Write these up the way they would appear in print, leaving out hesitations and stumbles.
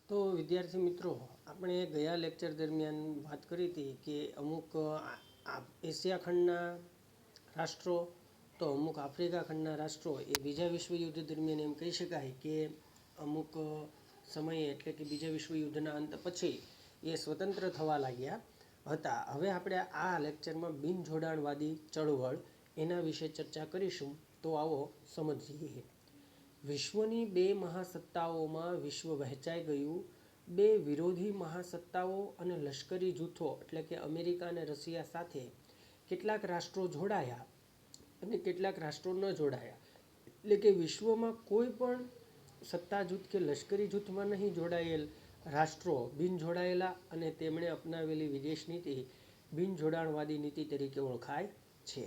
તો વિદ્યાર્થી મિત્રો, આપણે ગયા લેક્ચર દરમિયાન વાત કરી હતી કે અમુક એશિયા ખંડના રાષ્ટ્રો તો અમુક આફ્રિકા ખંડના રાષ્ટ્રો એ બીજા વિશ્વયુદ્ધ દરમિયાન એમ કહી શકાય કે અમુક સમયે એટલે કે બીજા વિશ્વયુદ્ધના અંત પછી એ સ્વતંત્ર થવા લાગ્યા હતા. હવે આપણે આ લેક્ચરમાં બિનજોડાણવાદી ચળવળ એના વિશે ચર્ચા કરીશું. તો આવો સમજીએ. વિશ્વની બે મહાસત્તાઓમાં વિશ્વ વહેંચાઈ ગયું. બે વિરોધી મહાસત્તાઓ અને લશ્કરી જૂથો એટલે કે અમેરિકા અને રશિયા સાથે કેટલાક રાષ્ટ્રો જોડાયા અને કેટલાક રાષ્ટ્રો ન જોડાયા. એટલે કે વિશ્વમાં કોઈ પણ સત્તા જૂથ કે લશ્કરી જૂથમાં નહીં જોડાયેલ રાષ્ટ્રો બિનજોડાયેલા અને તેમણે અપનાવેલી વિદેશ નીતિ બિનજોડાણવાદી નીતિ તરીકે ઓળખાય છે.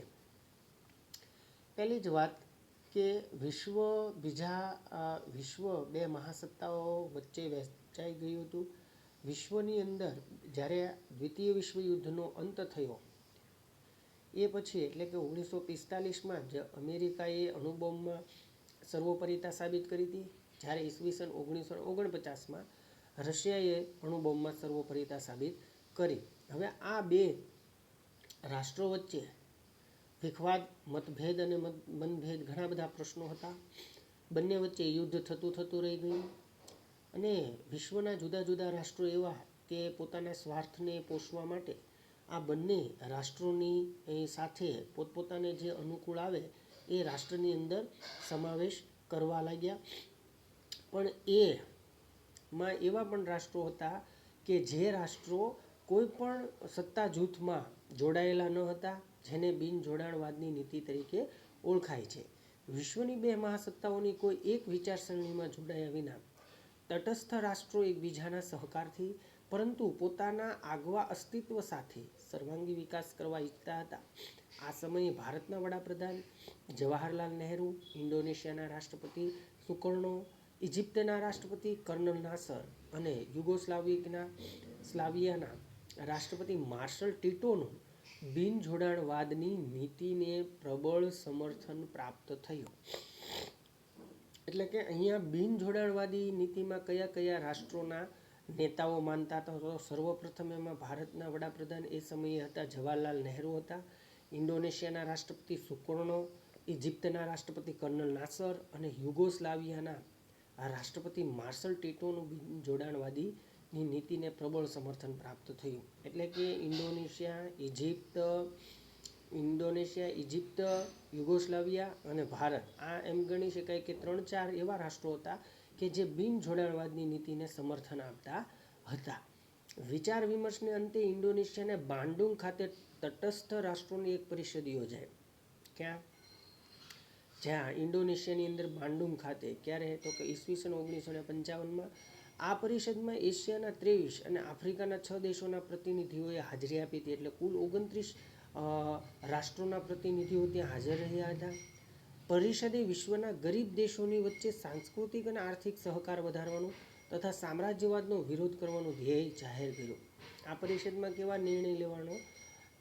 પહેલી જ વાત કે વિશ્વ બે મહાસત્તાઓ વચ્ચે વહેંચાઈ ગયું હતું. વિશ્વની અંદર જ્યારે દ્વિતીય વિશ્વયુદ્ધનો અંત થયો એ પછી એટલે કે 1945માં જ અમેરિકાએ અણુબોમ્બમાં સર્વોપરિતા સાબિત કરી હતી, જ્યારે ઈસવીસન 1949માં રશિયાએ અણુબોમ્બમાં સર્વોપરિતા સાબિત કરી. હવે આ બે રાષ્ટ્રો વચ્ચે વિખવાદ, મતભેદ અને મનભેદ ઘણા બધા પ્રશ્નો હતા. બંને વચ્ચે યુદ્ધ થતું રહી ગયું અને વિશ્વના જુદા જુદા રાષ્ટ્રો એવા કે પોતાના સ્વાર્થને પોષવા માટે આ બંને રાષ્ટ્રોની સાથે પોતપોતાને જે અનુકૂળ આવે એ રાષ્ટ્રની અંદર સમાવેશ કરવા લાગ્યા. પણ એમાં એવા પણ રાષ્ટ્રો હતા કે જે રાષ્ટ્રો કોઈ પણ સત્તા જૂથમાં જોડાયેલા ન હતા, જેને બિનજોડાણવાદની નીતિ તરીકે ઓળખાય છે. વિશ્વની બે મહાસત્તાઓની કોઈ એક વિચારસરણીમાં જોડાયા વિના તટસ્થ રાષ્ટ્રો એકબીજાના સહકારથી પરંતુ પોતાના આગવા અસ્તિત્વ સાથે સર્વાંગી વિકાસ કરવા ઈચ્છતા હતા. આ સમયે ભારતના વડાપ્રધાન જવાહરલાલ નહેરુ, ઇન્ડોનેશિયાના રાષ્ટ્રપતિ સુકર્ણો, ઇજિપ્તના રાષ્ટ્રપતિ કર્નલ નાસર અને યુગોસ્લાવિયાના રાષ્ટ્રપતિ માર્શલ ટીટોનું બિનજોડાણવાદની નીતિને પ્રબળ સમર્થન પ્રાપ્ત થયું. એટલે કે અહીંયા બિનજોડાણવાદી નીતિમાં કયા કયા રાષ્ટ્રોના નેતાઓ માનતા હતા? તો સર્વપ્રથમ એમાં ભારતના વડાપ્રધાન એ સમયે હતા જવાહરલાલ નહેરુ હતા, ઇન્ડોનેશિયાના રાષ્ટ્રપતિ સુકર્ણો, ઇજિપ્તના રાષ્ટ્રપતિ કર્નલ નાસર અને યુગોસ્લાવિયાના રાષ્ટ્રપતિ માર્શલ ટીટોનું બિનજોડાણવાદીની નીતિને પ્રબળ સમર્થન પ્રાપ્ત થયું. એટલે કે ઇન્ડોનેશિયા, ઇજિપ્ત, યુગોસ્લાવિયા અને ભારત, આ એમ ગણી શકાય કે 3-4 એવા રાષ્ટ્રો હતા કે જે બિનજોડાણવાદની નીતિને સમર્થન આપતા હતા. વિચાર વિમર્શને અંતે ઇન્ડોનેશિયાના બાન્ડુંગ ખાતે તટસ્થ રાષ્ટ્રોની એક પરિષદ યોજાઈ. જ્યાં ઇન્ડોનેશિયાની અંદર બાન્ડુંગ ખાતે ક્યારે? તો કે ઈસવીસન 1955માં. આ પરિષદમાં એશિયાના 23 અને આફ્રિકાના 6 દેશોના પ્રતિનિધિઓએ હાજરી આપી હતી. એટલે કુલ 29 રાષ્ટ્રોના પ્રતિનિધિઓ ત્યાં હાજર રહ્યા હતા. પરિષદે વિશ્વના ગરીબ દેશોની વચ્ચે સાંસ્કૃતિક અને આર્થિક સહકાર વધારવાનું તથા સામ્રાજ્યવાદનો વિરોધ કરવાનું ધ્યેય જાહેર કર્યું. આ પરિષદમાં કેવા નિર્ણય લેવાનો,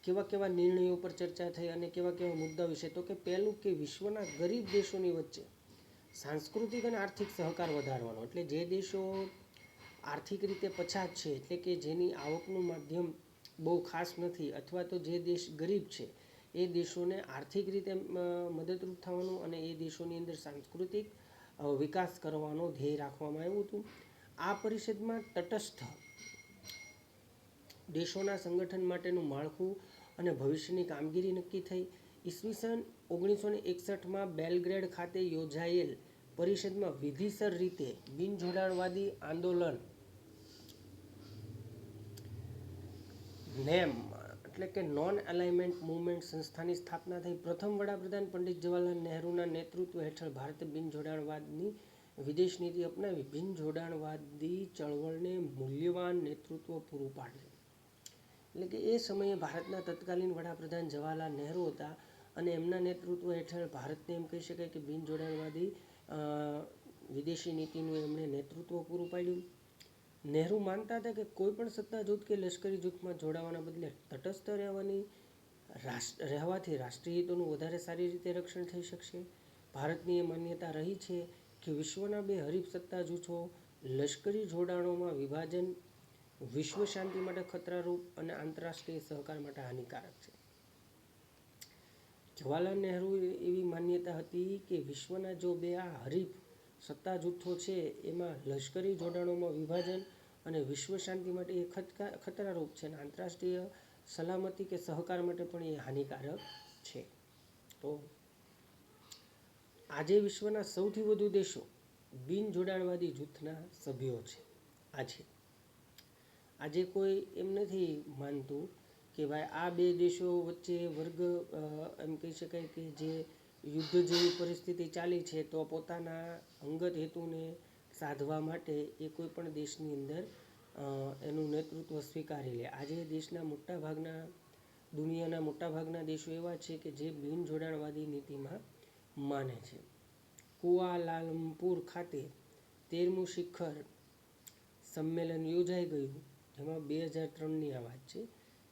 કેવા નિર્ણયો પર ચર્ચા થઈ અને કેવા મુદ્દા વિશે? તો કે પહેલું કે વિશ્વના ગરીબ દેશોની વચ્ચે સાંસ્કૃતિક અને આર્થિક સહકાર વધારવાનો. એટલે જે દેશો આર્થિક રીતે પછાત છે, એટલે કે જેની આવકનું માધ્યમ બહુ ખાસ નથી અથવા તો જે દેશ ગરીબ છે એ દેશોને આર્થિક રીતે મદદરૂપ થવાનું અને એ દેશોની અંદર સાંસ્કૃતિક વિકાસ કરવાનો ધ્યેય રાખવામાં આવ્યું હતું. આ પરિષદમાં તટસ્થ દેશોના સંગઠન માટેનું માળખું અને ભવિષ્યની કામગીરી નક્કી થઈ. ઈસવીસન 1961માં બેલગ્રેડ ખાતે યોજાયેલ પરિષદમાં વિધિસર રીતે બિનજોડાણવાદી આંદોલન નેમ એટલે કે નોન અલાઇનમેન્ટ મૂવમેન્ટ સંસ્થાની સ્થાપના થઈ. પ્રથમ વડાપ્રધાન પંડિત જવાહરલાલ નહેરુના નેતૃત્વ હેઠળ ભારતે બિનજોડાણવાદની વિદેશ નીતિ અપનાવી બિનજોડાણવાદી ચળવળને મૂલ્યવાન નેતૃત્વ પૂરું પાડ્યું. એટલે કે એ સમયે ભારતના તત્કાલીન વડાપ્રધાન જવાહરલાલ નહેરુ હતા અને એમના નેતૃત્વ હેઠળ ભારતને એમ કહી શકાય કે બિનજોડાણવાદી વિદેશી નીતિનું એમણે નેતૃત્વ પૂરું પાડ્યું. નહેરુ માનતા હતા કે કોઈ પણ સત્તા જૂથ કે લશ્કરી જૂથમાં જોડાવાના બદલે તટસ્થ રહેવાથી રાષ્ટ્રીય હિતોનું વધારે સારી રીતે રક્ષણ થઈ શકશે. ભારતની એ માન્યતા રહી છે કે વિશ્વના બે હરીફ સત્તા જૂથો લશ્કરી જોડાણોમાં વિભાજન વિશ્વ શાંતિ માટે ખતરારૂપ અને આંતરરાષ્ટ્રીય સહકાર માટે હાનિકારક છે. જવાહરલાલ નહેરુ એવી માન્યતા હતી કે વિશ્વના જો બે આ હરીફ સત્તા જૂથો છે એમાં લશ્કરી જોડાણોમાં વિભાજન અને વિશ્વ શાંતિ માટે એ ખતરારૂપ છે અને આંતરરાષ્ટ્રીય સલામતી કે સહકાર માટે પણ એ હાનિકારક છે. તો આજે વિશ્વના સૌથી વધુ દેશો બિન જોડાણવાદી જૂથના સભ્યો છે. આજે કોઈ એમ નથી માનતું કે ભાઈ આ બે દેશો વચ્ચે એમ કહી શકાય કે જે યુદ્ધ જેવી પરિસ્થિતિ ચાલી છે તો પોતાના અંગત હેતુને સાધવા માટે એ કોઈ પણ દેશની અંદર એનું નેતૃત્વ સ્વીકારી લે. આજે દુનિયાના મોટાભાગના દેશો એવા છે કે જે બિન જોડાણવાદી નીતિમાં માને છે. કુઆલાલંપુર ખાતે 13મું શિખર સંમેલન યોજાઈ ગયું, જેમાં 2003ની આ વાત છે.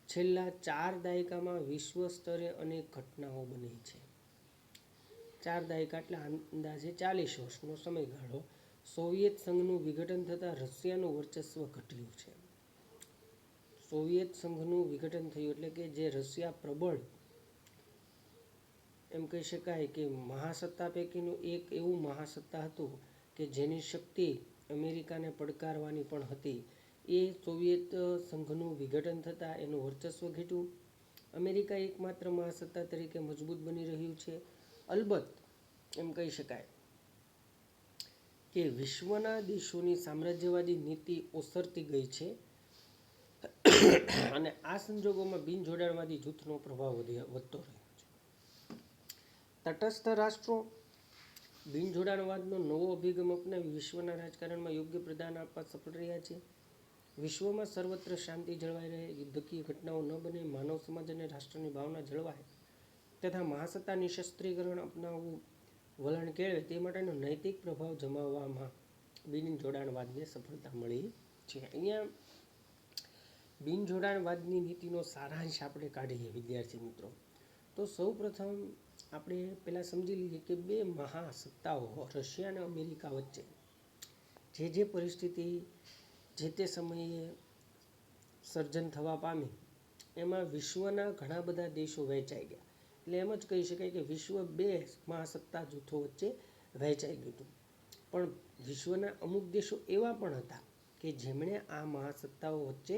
છેલ્લા 4 દાયકામાં વિશ્વ સ્તરે અનેક ઘટનાઓ બની છે. 4 દાયકા એટલે અંદાજે 40 વર્ષનો સમયગાળો. સોવિયત સંઘનું વિઘટન થતાં રશિયાનું વર્ચસ્વ ઘટ્યું છે. સોવિયત સંઘનું વિઘટન થયું એટલે કે જે રશિયા પ્રબળ એમ કહી શકાય કે મહાસત્તા પૈકીનું એક એવું મહાસત્તા હતું કે જેની શક્તિ અમેરિકાને પડકારવાની પણ હતી. એ સોવિયત સંઘનું વિઘટન થતાં એનું વર્ચસ્વ ઘટ્યું. અમેરિકા એકમાત્ર મહાસત્તા તરીકે મજબૂત બની રહ્યું છે. અલબત્ત એમ કહી શકાય કે વિશ્વના દેશોની સામ્રાજ્યવાદી નીતિ ઓસરતી ગઈ છે અને આ સંજોગોમાં બિન જોડાણવાદી જૂથનો પ્રભાવ વધતો રહ્યો છે. તટસ્થ રાષ્ટ્રો બિન જોડાણવાદનો નવો અભિગમ અપનાવી વિશ્વના રાજકારણમાં યોગ્ય પ્રદાન આપવા સફળ રહ્યા છે. વિશ્વમાં સર્વત્ર શાંતિ જળવાઈ રહે, યુદ્ધકીય ઘટનાઓ ન બને, માનવ સમાજ અને રાષ્ટ્રની ભાવના જળવાય તથા મહાસત્તા નિશસ્ત્રીકરણ અપનાવવું વલણ કેળવે તે માટેનો નૈતિક પ્રભાવ જમાવવામાં બિન જોડાણવાદને સફળતા મળી છે. અહીંયા બિન જોડાણવાદની નીતિનો સારાંશ આપણે કાઢીએ વિદ્યાર્થી મિત્રો. તો સૌ પ્રથમ આપણે પહેલાં સમજી લઈએ કે બે મહાસત્તાઓ રશિયા અને અમેરિકા વચ્ચે જે પરિસ્થિતિ જે તે સમયે સર્જન થવા પામી એમાં વિશ્વના ઘણા બધા દેશો વહેંચાઈ ગયા. એટલે એમ જ કહી શકાય કે વિશ્વ બે મહાસત્તા જૂથો વચ્ચે વહેંચાઈ ગયું હતું. પણ વિશ્વના અમુક દેશો એવા પણ હતા કે જેમણે આ મહાસત્તાઓ વચ્ચે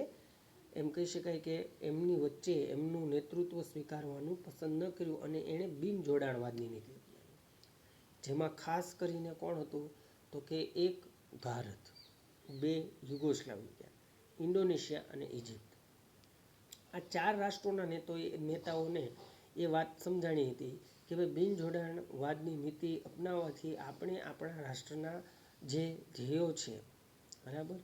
એમ કહી શકાય કે એમની વચ્ચે એમનું નેતૃત્વ સ્વીકારવાનું પસંદ ન કર્યું અને એણે બિન જોડાણવાદની નીતિ અપનાવી. જેમાં ખાસ કરીને કોણ હતું તો કે એક ભારત, 2 યુગોસ્લાવિયા, ઇન્ડોનેશિયા અને ઇજિપ્ત. આ 4 રાષ્ટ્રોના નેતાઓને એ વાત સમજાણી હતી કે ભાઈ બિન જોડાણવાદની નીતિ અપનાવવાથી આપણે આપણા રાષ્ટ્રના જે ધ્યેયો છે બરાબર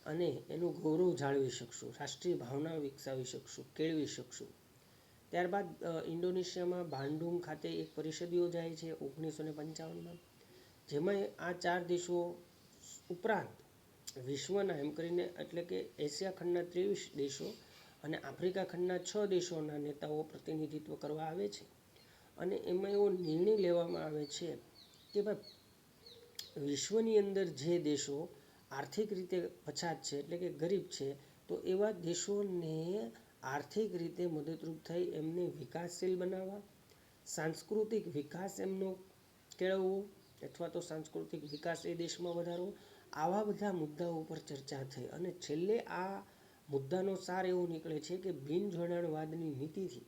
અને એનું ગૌરવ જાળવી શકશું, રાષ્ટ્રીય ભાવના વિકસાવી શકશું, કેળવી શકશું. ત્યારબાદ ઇન્ડોનેશિયામાં બાન્ડુંગ ખાતે એક પરિષદ યોજાય છે 1955માં, જેમાં આ 4 દેશો ઉપરાંત વિશ્વના એમ કરીને એટલે કે એશિયા ખંડના 23 દેશો અને આફ્રિકા ખંડના 6 દેશોના નેતાઓ પ્રતિનિધિત્વ કરવા આવે છે. અને એમાં એવો નિર્ણય લેવામાં આવે છે કે ભાઈ વિશ્વની અંદર જે દેશો આર્થિક રીતે પછાત છે એટલે કે ગરીબ છે તો એવા દેશોને આર્થિક રીતે મદદરૂપ થઈ એમને વિકાસશીલ બનાવવા, સાંસ્કૃતિક વિકાસ એમનો કેળવવો અથવા તો સાંસ્કૃતિક વિકાસ એ દેશમાં વધારવો, આવા બધા મુદ્દાઓ ઉપર ચર્ચા થઈ. અને છેલ્લે આ મુદ્દાનો સાર એવો નીકળે છે કે બિન જોડાણવાદની નીતિથી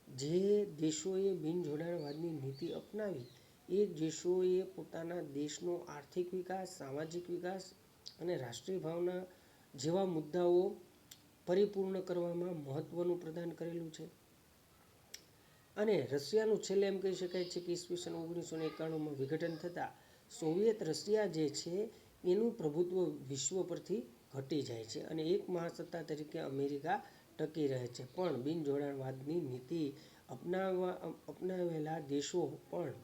જે દેશોએ બિન જોડાણવાદની નીતિ અપનાવી એ દેશોએ પોતાના દેશનો આર્થિક વિકાસ, સામાજિક વિકાસ અને રાષ્ટ્રીય ભાવના જેવા મુદ્દાઓ પરિપૂર્ણ કરવામાં મહત્ત્વનું પ્રદાન કરેલું છે. અને રશિયાનું છેલ્લે એમ કહી શકાય છે કે ઈસવીસન 1991માં વિઘટન થતાં સોવિયત રશિયા જે છે એનું પ્રભુત્વ વિશ્વ પરથી ઘટી જાય છે અને એક મહાસત્તા તરીકે અમેરિકા ટકી રહે છે. પણ બિન જોડાણવાદની નીતિ અપનાવેલા દેશો પણ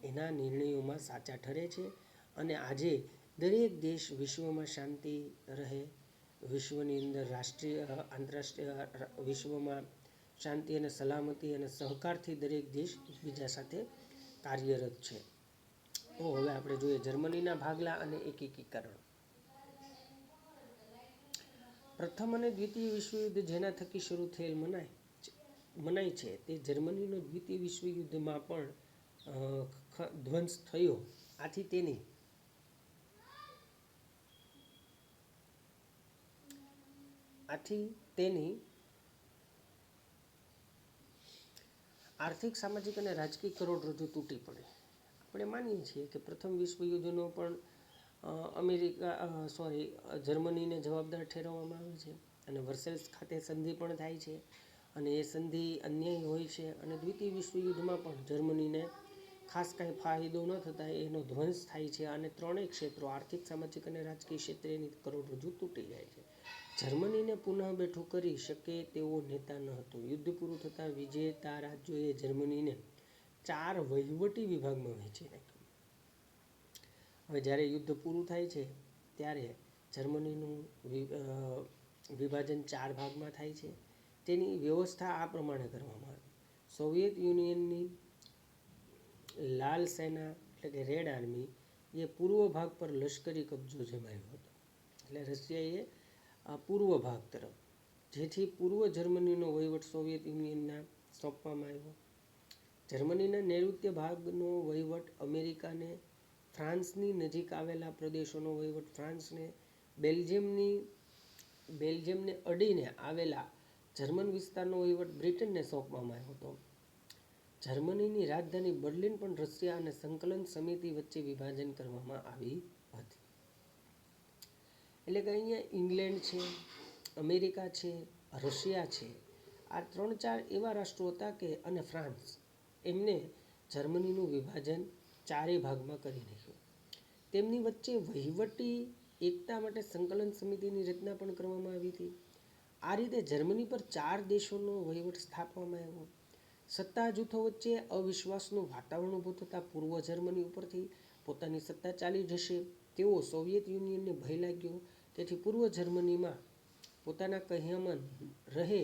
એના નિર્ણયોમાં સાચા ઠરે છે અને આજે દરેક દેશ વિશ્વમાં શાંતિ રહે, વિશ્વની અંદર આંતરરાષ્ટ્રીય વિશ્વમાં શાંતિ અને સલામતી અને સહકારથી દરેક દેશ એકબીજા સાથે કાર્યરત છે. તો હવે આપણે જોઈએ જર્મનીના ભાગલા અને એકીકરણ. પ્રથમ અને દ્વિતીય વિશ્વયુદ્ધ જેના થકી શરૂ થયેલ મનાય છે તે જર્મનીનો દ્વિતીય વિશ્વયુદ્ધમાં પણ ધ્વંસ થયો. આથી તેની આર્થિક, સામાજિક અને રાજકીય કરોડરજ્જુ તૂટી પડી. આપણે માનીએ છીએ કે પ્રથમ વિશ્વયુદ્ધનો પણ જર્મનીને જવાબદાર ઠેરવવામાં આવે છે અને વર્સેલ્સ ખાતે સંધિ પણ થાય છે અને એ સંધિ અન્યાયી હોય છે. અને દ્વિતીય વિશ્વયુદ્ધમાં પણ જર્મનીને ખાસ કાંઈ ફાયદો ન થતાં એનો ધ્વંસ થાય છે અને ત્રણેય ક્ષેત્રો આર્થિક, સામાજિક અને રાજકીય ક્ષેત્રે એની કરોડરજ્જુ તૂટી જાય છે. જર્મનીને પુનઃ બેઠું કરી શકે તેવો નેતા ન હતો. યુદ્ધ પૂરું થતાં વિજેતા રાજ્યોએ જર્મનીને 4 વહીવટી વિભાગમાં વહેંચી નાખ્યું. હવે જ્યારે યુદ્ધ પૂરું થાય છે ત્યારે જર્મનીનું વિભાજન 4 ભાગમાં થાય છે. તેની વ્યવસ્થા આ પ્રમાણે કરવામાં આવી. સોવિયત યુનિયનની લાલ સેના એટલે કે રેડ આર્મી એ પૂર્વ ભાગ પર લશ્કરી કબજો જમાવ્યો હતો. એટલે રશિયાએ પૂર્વ ભાગ તરફ, જેથી પૂર્વ જર્મનીનો વહીવટ સોવિયત યુનિયનના સોંપવામાં આવ્યો. જર્મનીના નૈઋત્ય ભાગનો વહીવટ અમેરિકાને, ફ્રાન્સની નજીક આવેલા પ્રદેશોનો વહીવટ ફ્રાન્સને, બેલ્જિયમને અડીને આવેલા જર્મન વિસ્તારનો વહીવટ બ્રિટનને સોંપવામાં આવ્યો હતો. જર્મનીની રાજધાની બર્લિન પણ રશિયા અને સંકલન સમિતિ વચ્ચે વિભાજન કરવામાં આવી હતી. એટલે કે અહીંયા ઇંગ્લેન્ડ છે, અમેરિકા છે, રશિયા છે, આ 3-4 એવા રાષ્ટ્રો હતા કે અને ફ્રાન્સ, એમને જર્મનીનું વિભાજન 4 ભાગમાં કરી નાખ્યું. તેમની વચ્ચે વહીવટી એકતા માટે સંકલન સમિતિની રચના પણ કરવામાં આવી હતી. આ રીતે જર્મની પર 4 દેશોનો વહીવટ સ્થાપવામાં આવ્યો. સત્તા જૂથો વચ્ચે અવિશ્વાસનું વાતાવરણ ઊભું થતાં પૂર્વ જર્મની ઉપરથી પોતાની સત્તા ચાલી જશે તેવો સોવિયત યુનિયનને ભય લાગ્યો. તેથી પૂર્વ જર્મનીમાં પોતાના કહ્યામાં રહે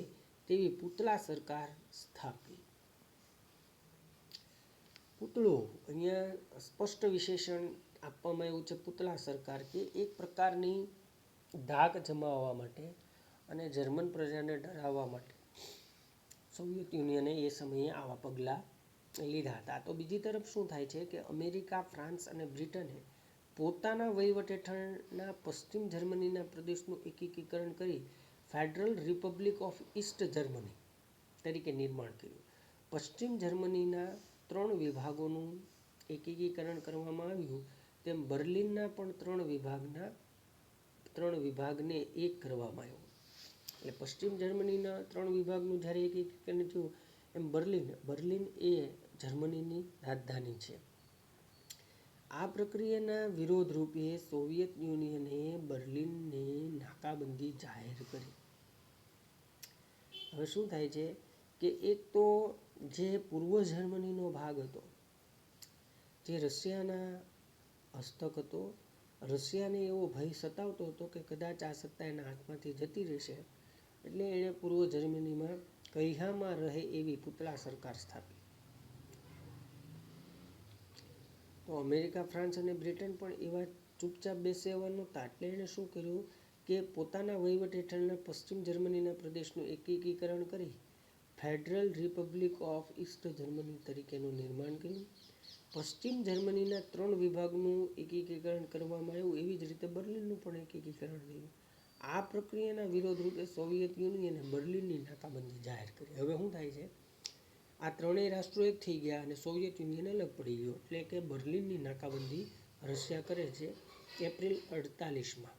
તેવી પૂતળા સરકાર સ્થાપી. પૂતળો, અહીંયા સ્પષ્ટ વિશેષણ આપવામાં આવ્યું છે પૂતળા સરકાર, કે એક પ્રકારની ધાક જમાવવા માટે અને જર્મન પ્રજાને ડરાવવા માટે સોવિયત યુનિયને એ સમયે આવા પગલાં લીધા હતા. તો બીજી તરફ શું થાય છે કે અમેરિકા, ફ્રાન્સ અને બ્રિટને પોતાના વહીવટ હેઠળના પશ્ચિમ જર્મનીના પ્રદેશનું એકીકરણ કરી federal Republic of East Germany તરીકે નિર્માણ કર્યું. પશ્ચિમ જર્મનીના 3 વિભાગોનું એકીકરણ કરવામાં આવ્યું તેમ બર્લિનના પણ 3 વિભાગને એક કરવામાં આવ્યો. એટલે પશ્ચિમ જર્મનીના 3 વિભાગનું જ્યારે એકીકરણ થયું એમ બર્લિન એ જર્મનીની રાજધાની છે. આ પ્રક્રિયાના વિરોધ રૂપે સોવિયત યુનિયને બર્લિનને નાકાબંધી જાહેર કરી. હવે શું થાય છે કે એક તો જે પૂર્વ જર્મનીનો ભાગ હતો જે રશિયાના હસ્તક હતો, રશિયાને એવો ભય સતાવતો હતો કે કદાચ આ સત્તા એના હાથમાંથી જતી રહેશે, એટલે એણે પૂર્વ જર્મનીમાં કહ્યામાં રહે એવી પૂતળા સરકાર સ્થાપી. તો અમેરિકા, ફ્રાન્સ અને બ્રિટન પણ એવા ચૂપચાપ બેસે એવા નહોતા. એટલે એણે શું કર્યું કે પોતાના વહીવટ હેઠળના પશ્ચિમ જર્મનીના પ્રદેશનું એકીકરણ કરી federal Republic of East Germany તરીકેનું નિર્માણ કર્યું. પશ્ચિમ જર્મનીના 3 વિભાગનું એકીકરણ કરવામાં આવ્યું, એવી જ રીતે બર્લિનનું પણ એકીકરણ થયું. આ પ્રક્રિયાના વિરોધ રૂપે સોવિયત યુનિયને બર્લિનની નાકાબંધી જાહેર કરી. હવે શું થાય છે, આ 3 રાષ્ટ્રો એક થઈ ગયા અને સોવિયત યુનિયન અલગ પડી ગયો. એટલે કે બર્લિનની નાકાબંધી રશિયા કરે છે એપ્રિલ 48માં.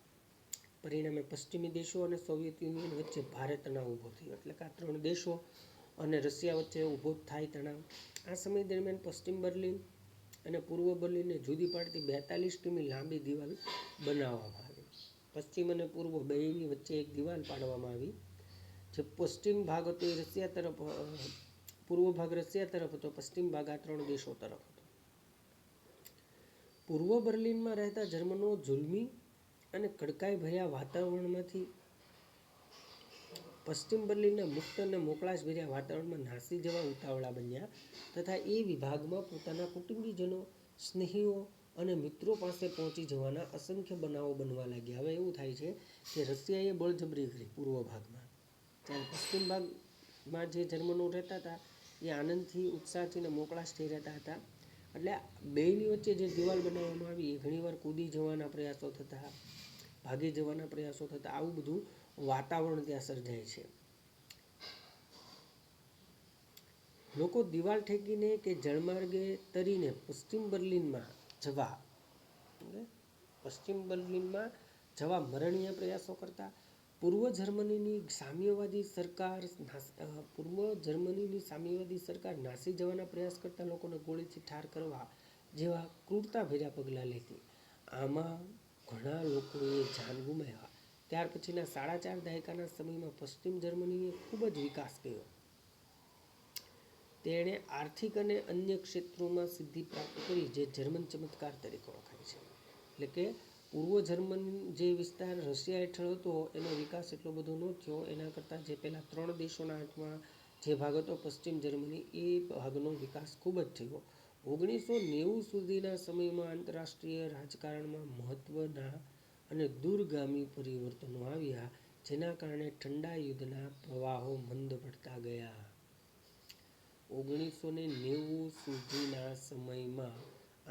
પરિણામે પશ્ચિમી દેશો અને સોવિયત યુનિયન વચ્ચે ભારે તણાવ ઊભો થયો. એટલે કે આ 3 દેશો અને રશિયા વચ્ચે ઊભો થાય તણાવ. આ સમય દરમિયાન પશ્ચિમ બર્લિન અને પૂર્વ બર્લિનને જુદી પાડતી 42 કિમી લાંબી દિવાલ બનાવવામાં આવી. પશ્ચિમ અને પૂર્વ બેયની વચ્ચે એક દિવાલ પાડવામાં આવી. જે પશ્ચિમ ભાગ હતો એ રશિયા તરફ, પૂર્વ ભાગ રશિયા તરફ હતો, પશ્ચિમ ભાગ આ 3 દેશો તરફ હતો. પૂર્વ બર્લિનમાં રહેતા જર્મનો જુલ્મી અને કડકાઈ ભર્યા વાતાવરણમાંથી પશ્ચિમ બર્લિનના મુક્ત અને મોકળાશભર્યા વાતાવરણમાં નાસી જવા ઉતાવળા બન્યા તથા એ વિભાગમાં પોતાના કુટુંબીજનો, સ્નેહીઓ અને મિત્રો પાસે પહોંચી જવાના અસંખ્ય બનાવો બનવા લાગ્યા. હવે એવું થાય છે કે રશિયાએ બળજબરી કરી પૂર્વ ભાગમાં, ત્યારે પશ્ચિમ ભાગમાં જે જર્મનો રહેતા હતા એ આનંદથી, ઉત્સાહથી અને મોકળાશથી રહેતા હતા. એટલે બેયની વચ્ચે જે દિવાલ બનાવવામાં આવી એ ઘણીવાર કૂદી જવાના પ્રયાસો થતા, ભાગી જવાના પ્રયાસો થતા, આવું બધું વાતાવરણ ત્યાં સર્જાય છે. લોકો દિવાલ ઠેકીને કે જળમાર્ગે તરીને પશ્ચિમ બર્લિનમાં જવા મરણીય પ્રયાસો કરતા. પૂર્વ જર્મનીની સામ્યવાદી સરકાર નાસી જવાના પ્રયાસ કરતા લોકોને ગોળીથી ઠાર કરવા જેવા ક્રૂરતાભર્યા પગલાં લેતી. આમાં ઘણા લોકોએ જાન ગુમાવ્યા. ત્યાર પછીના 4.5 દાયકાના સમયમાં પશ્ચિમ જર્મનીએ ખૂબ જ વિકાસ કર્યો. તેણે આર્થિક અને અન્ય ક્ષેત્રોમાં સિદ્ધિ પ્રાપ્ત કરી જે જર્મન ચમત્કાર તરીકે ઓળખાય છે. એટલે કે પૂર્વ જર્મન જે વિસ્તાર રશિયા હેઠળ હતો એનો વિકાસ એટલો બધો ન થયો. એના કરતાં જે પહેલા 3 દેશોના હાથમાં જે ભાગ હતો પશ્ચિમ જર્મની, એ ભાગનો વિકાસ ખૂબ જ થયો. 1990 સુધીના સમયમાં આંતરરાષ્ટ્રીય રાજકારણમાં મહત્વના અને દૂરગામી પરિવર્તનો આવ્યા, જેના કારણે ઠંડા યુદ્ધના પ્રવાહો મંદ પડતા ગયા. 1990 સુધીના સમયમાં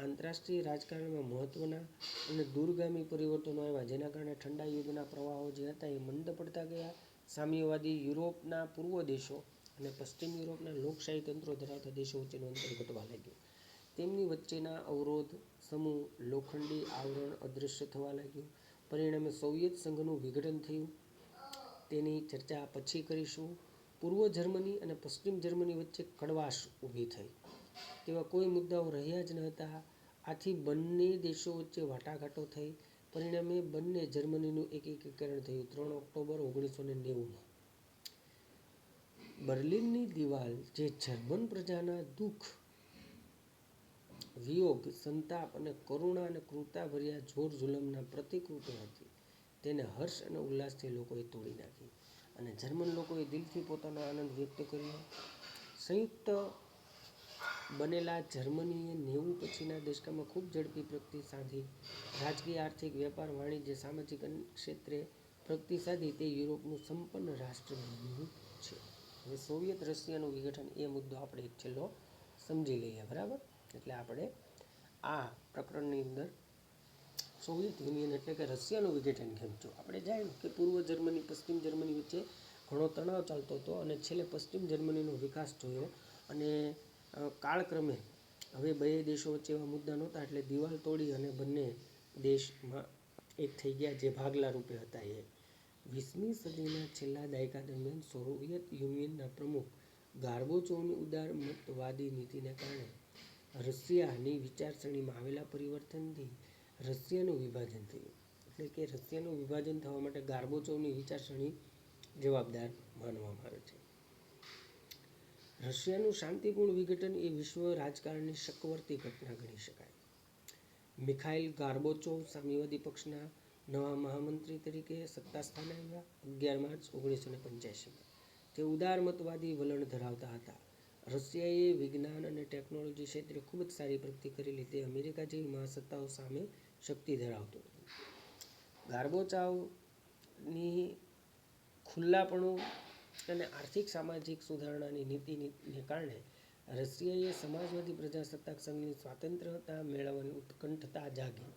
આંતરરાષ્ટ્રીય રાજકારણમાં મહત્વના અને દૂરગામી પરિવર્તનો આવ્યા, જેના કારણે ઠંડા યુદ્ધના પ્રવાહો જે હતા એ મંદ પડતા ગયા. સામ્યવાદી યુરોપના પૂર્વ દેશો અને પશ્ચિમ યુરોપના લોકશાહી તંત્રો ધરાવતા દેશો વચ્ચેનું અંતર ઘટવા લાગ્યું. તેમની વચ્ચેના અવરોધ સમૂહ લોખંડી આવરણ અદૃશ્ય થવા લાગ્યું. પરિણામે સોવિયત સંઘનું વિઘટન થયું. તેની ચર્ચા પછી કરીશું. પૂર્વ જર્મની અને પશ્ચિમ જર્મની વચ્ચે કડવાશ ઊભી થઈ તેવા કોઈ મુદ્દાઓ રહ્યા જ ન હતા. આથી બંને દેશો વચ્ચે વાટાઘાટો થઈ. પરિણામે બંને જર્મનીનું એકીકરણ થયું 3 ઓક્ટોબર 1990માં. બર્લિનની દિવાલ જે જર્મન પ્રજાના દુઃખ, વિયોગ, સંતાપ અને કરુણા અને ક્રૂરતાભર્યા જોર જુલમના પ્રતીક રૂપે હતી, તેને હર્ષ અને ઉલ્લાસથી લોકોએ તોડી નાખી અને જર્મન લોકોએ દિલથી પોતાનો આનંદ વ્યક્ત કર્યો. સંયુક્ત બનેલા જર્મનીએ 90 પછીના દશકમાં ખૂબ ઝડપી પ્રગતિ સાધી. રાજકીય, આર્થિક, વેપાર, વાણિજ્ય, સામાજિક ક્ષેત્રે પ્રગતિ સાધી. તે યુરોપનું સંપન્ન રાષ્ટ્ર બન્યું છે. હવે સોવિયત રશિયાનું વિઘટન, એ મુદ્દો આપણે એક છેલ્લો સમજી લઈએ. બરાબર, એટલે આપણે આ પ્રકરણની અંદર સોવિયત યુનિયન એટલે કે રશિયાનું વિઘટન કેમ થયું, આપણે જાણ્યું કે પૂર્વ જર્મની પશ્ચિમ જર્મની વચ્ચે ઘણો તણાવ ચાલતો હતો અને છેલ્લે પશ્ચિમ જર્મનીનો વિકાસ થયો અને કાળક્રમે હવે બે દેશો વચ્ચે એવા મુદ્દા નહોતા એટલે દિવાલ તોડી અને બંને દેશમાં એક થઈ ગયા જે ભાગલા રૂપે હતા. એ 20મી સદીના છેલ્લા દાયકા દરમિયાન સોવિયત યુનિયનના પ્રમુખ ગોર્બાચોવની ઉદારમતવાદી નીતિને કારણે રશિયાની વિચારસરણીમાં આવેલા પરિવર્તનથી રશિયાનું વિભાજન થયું. એટલે કે રશિયાનું વિભાજન થવા માટે ગોર્બાચોવની વિચારસરણી જવાબદાર માનવામાં આવે છે. રશિયાનું શાંતિપૂર્ણ વિઘટન એ વિશ્વ રાજકારણની શકવર્તી ઘટના ગણી શકાય. મિખાઇલ ગોર્બાચોવ સામ્યવાદી પક્ષના નવા મહામંત્રી તરીકે સત્તા સ્થાને આવ્યા 11 માર્ચ 1985માં. તે ઉદારમતવાદી વલણ ધરાવતા હતા. રશિયાએ વિજ્ઞાન અને ટેકનોલોજી ક્ષેત્રે ખૂબ જ સારી પ્રગતિ કરેલી. તે અમેરિકા જેવી મહાસત્તાઓ સામે શક્તિ ધરાવતો હતો. ગોર્બાચોવની ખુલ્લાપણું અને આર્થિક સામાજિક સુધારણાની નીતિને કારણે રશિયાએ સમાજવાદી પ્રજાસત્તાક સંઘની સ્વાતંત્ર્યતા મેળવવાની ઉત્કંઠતા જાગી.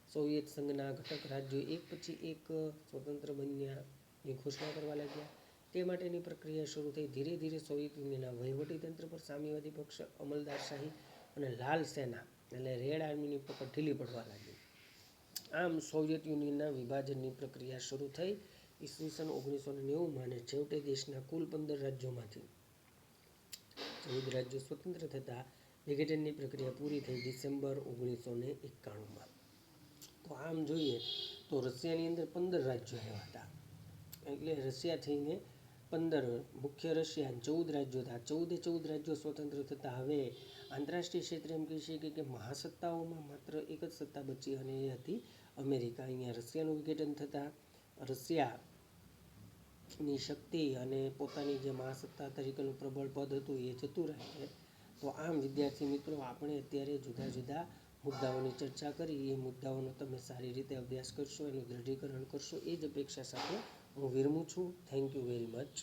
સોવિયત સંઘના ઘટક રાજ્યો એક પછી એક સ્વતંત્ર બન્યાની ઘોષણા કરવા લાગ્યા. તે માટેની પ્રક્રિયા શરૂ થઈ. ધીરે ધીરે સોવિયત યુનિયનના વહીવટીતંત્ર પર સામ્યવાદી પક્ષ, અમલદારશાહી અને લાલ સેના એટલે રેડ આર્મીની પકડ ઢીલી પડવા લાગી. આમ સોવિયત યુનિયનના વિભાજનની પ્રક્રિયા શરૂ થઈ ઈસવીસન 1990માં અને છેવટે દેશના કુલ 15 રાજ્યોમાંથી 14 રાજ્યો સ્વતંત્ર થતાં વિઘટનની પ્રક્રિયા પૂરી થઈ ડિસેમ્બર 1991માં. તો આમ જોઈએ તો રશિયાની અંદર 15 રાજ્યો આવ્યા હતા. એટલે રશિયા થઈને 15, મુખ્ય રશિયા 14 રાજ્યો હતા. 14 રાજ્યો સ્વતંત્ર થતાં હવે આંતરરાષ્ટ્રીય ક્ષેત્રે એમ કહી શકીએ કે મહાસત્તાઓમાં માત્ર એક જ સત્તા બચી અને એ હતી અમેરિકા. અહીંયા રશિયાનું વિઘટન થતાં રશિયાની શક્તિ અને પોતાની જે મહાસત્તા તરીકેનું પ્રબળ પદ હતું એ જતું રહે. તો આમ વિદ્યાર્થી મિત્રો, આપણે અત્યારે જુદા જુદા મુદ્દાઓની ચર્ચા કરી એ મુદ્દાઓનો તમે સારી રીતે અભ્યાસ કરશો, એનું દૃઢીકરણ કરશો, એ જ અપેક્ષા સાથે હું વિરમું છું. Thank you very much.